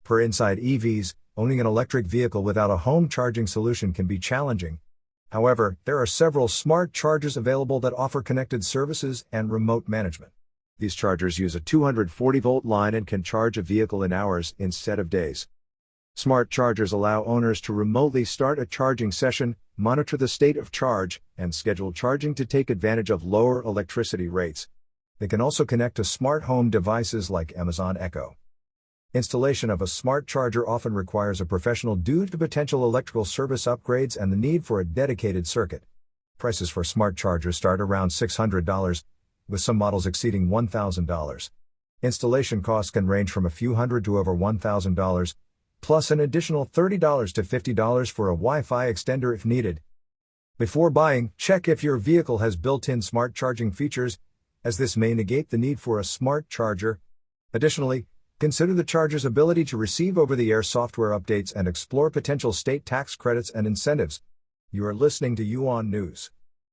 Per inside EVs, owning an electric vehicle without a home charging solution can be challenging. However, there are several smart chargers available that offer connected services and remote management. These chargers use a 240-volt line and can charge a vehicle in hours instead of days. Smart chargers allow owners to remotely start a charging session, monitor the state of charge, and schedule charging to take advantage of lower electricity rates. They can also connect to smart home devices like Amazon Echo. Installation of a smart charger often requires a professional due to potential electrical service upgrades and the need for a dedicated circuit. Prices for smart chargers start around $600, with some models exceeding $1,000. Installation costs can range from a few hundred to over $1,000, plus an additional $30 to $50 for a Wi-Fi extender if needed. Before buying, check if your vehicle has built-in smart charging features, as this may negate the need for a smart charger. Additionally, consider the charger's ability to receive over-the-air software updates and explore potential state tax credits and incentives. You are listening to UON News.